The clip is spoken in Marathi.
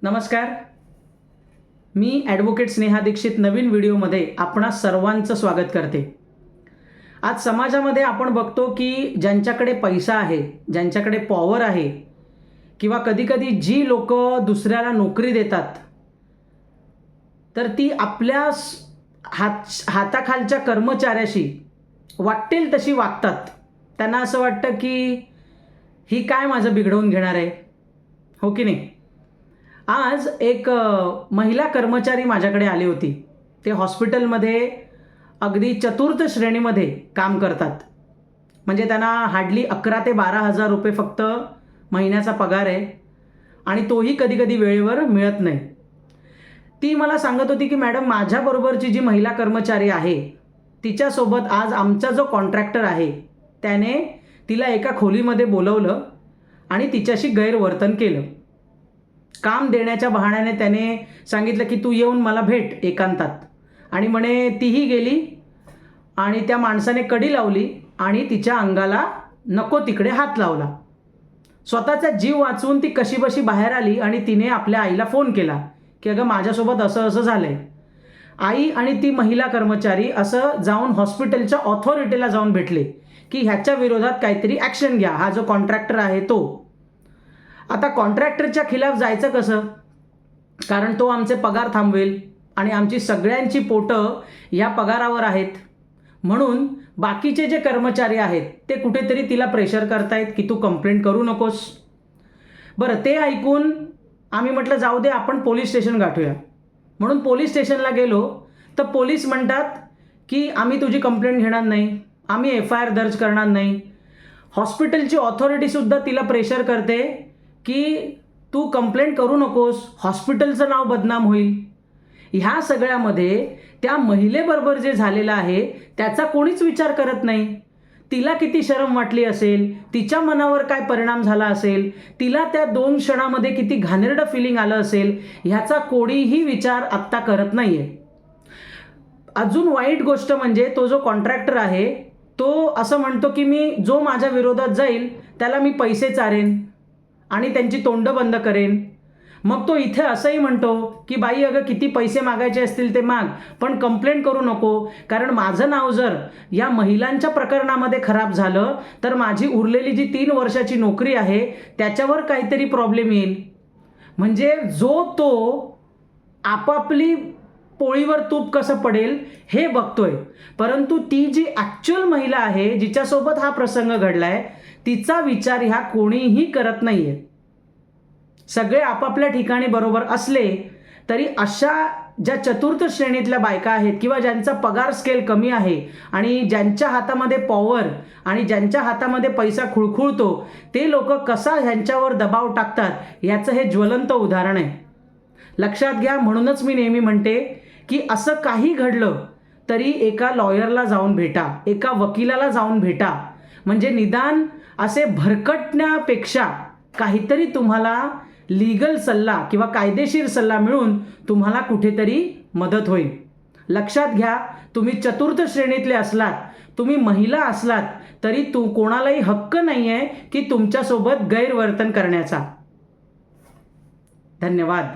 नमस्कार. मी ॲडव्होकेट स्नेहा दीक्षित नवीन व्हिडिओमध्ये आपणा सर्वांचं स्वागत करते. आज समाजामध्ये आपण बघतो की ज्यांच्याकडे पैसा आहे, ज्यांच्याकडे पॉवर आहे किंवा कधीकधी जी लोक दुसऱ्याला नोकरी देतात, तर ती आपल्या हाताखालच्या कर्मचाऱ्याशी वाटेल तशी वागतात. त्यांना असं वाटतं की ही काय माझं बिघडवून घेणार आहे, हो की नाही. आज एक महिला कर्मचारी माझ्याकडे आली होती. ते हॉस्पिटलमध्ये अगदी चतुर्थ श्रेणीमध्ये काम करतात. म्हणजे त्यांना हार्डली 11 ते 12,000 रुपये फक्त महिन्याचा पगार आहे आणि तोही कधीकधी वेळेवर मिळत नाही. ती मला सांगत होती की मॅडम, माझ्याबरोबरची जी महिला कर्मचारी आहे तिच्यासोबत आज आमचा जो कॉन्ट्रॅक्टर आहे त्याने तिला एका खोलीमध्ये बोलवलं आणि तिच्याशी गैरवर्तन केलं. काम देण्याच्या बहाण्याने त्याने सांगितलं की तू येऊन मला भेट एकांतात, आणि म्हणे तीही गेली आणि त्या माणसाने कडी लावली आणि तिच्या अंगाला नको तिकडे हात लावला. स्वतःचा जीव वाचवून ती कशीबशी बाहेर आली आणि तिने आपल्या आईला फोन केला की अगं माझ्यासोबत असं असं झालंय. आई आणि ती महिला कर्मचारी असं जाऊन हॉस्पिटलच्या ऑथॉरिटीला जाऊन भेटले की ह्याच्या विरोधात काहीतरी ॲक्शन घ्या, हा जो कॉन्ट्रॅक्टर आहे तो. आता कॉन्ट्रॅक्टरच्या खिलाफ जायचं कसं, कारण तो आमचे पगार थांबवेल आणि आमची सगळ्यांची पोटं या पगारावर आहेत. म्हणून बाकीचे जे कर्मचारी आहेत ते कुठेतरी तिला प्रेशर करतायत की तू कंप्लेंट करू नकोस. बरं, ते ऐकून आम्ही म्हटलं जाऊ दे, आपण पोलीस स्टेशन गाठूया. म्हणून पोलीस स्टेशनला गेलो तर पोलीस म्हणतात की आम्ही तुझी कंप्लेंट घेणार नाही, आम्ही FIR दर्ज करणार नाही. हॉस्पिटलची ऑथॉरिटीसुद्धा तिला प्रेशर करते की तू कंप्लेंट करू नकोस, हॉस्पिटलचं नाव बदनाम होईल. ह्या सगळ्यामध्ये त्या महिलेबरोबर जे झालेलं आहे त्याचा कोणीच विचार करत नाही. तिला किती शरम वाटली असेल, तिच्या मनावर काय परिणाम झाला असेल, तिला त्या 2 क्षणामध्ये किती घाणेरडं फिलिंग आलं असेल, ह्याचा कोणीही विचार आत्ता करत नाही आहे. अजून वाईट गोष्ट म्हणजे तो जो कॉन्ट्रॅक्टर आहे तो असं म्हणतो की मी जो माझ्या विरोधात जाईल त्याला मी पैसे चारेन आणि त्यांची तोंड बंद करेन. मग तो इथे असंही म्हणतो की बाई अगं किती पैसे मागायचे असतील ते माग, पण कंप्लेंट करू नको, कारण माझं नाव जर या महिलांच्या प्रकरणामध्ये खराब झालं तर माझी उरलेली जी 3 वर्षाची नोकरी आहे त्याच्यावर काहीतरी प्रॉब्लेम येईल. म्हणजे जो तो आपापली पोळीवर तूप कसं पडेल हे बघतोय, परंतु ती जी ॲक्च्युअल महिला आहे जिच्यासोबत हा प्रसंग घडलाय तिचा विचार ह्या कोणीही करत नाहीये. सगळे आपापल्या ठिकाणी बरोबर असले तरी अशा ज्या चतुर्थ श्रेणीतल्या बायका आहेत किंवा ज्यांचा पगार स्केल कमी आहे आणि ज्यांच्या हातामध्ये पॉवर आणि ज्यांच्या हातामध्ये पैसा खुळखुळतो ते लोक कसा ह्यांच्यावर दबाव टाकतात याचं हे ज्वलंत उदाहरण आहे. लक्षात घ्या. म्हणूनच मी नेहमी म्हणते की असं काही घडलं तरी एका लॉयरला जाऊन भेटा, एका वकिलाला जाऊन भेटा. म्हणजे निदान असे भरकटण्यापेक्षा काहीतरी तुम्हाला लीगल सल्ला किंवा कायदेशीर सल्ला मिळून तुम्हाला कुठेतरी मदत होईल. लक्षात घ्या, तुम्ही चतुर्थ श्रेणीतले असलात, तुम्ही महिला असलात तरी कोणालाही हक्क नाही आहे की तुमच्यासोबत गैरवर्तन करण्याचा. धन्यवाद.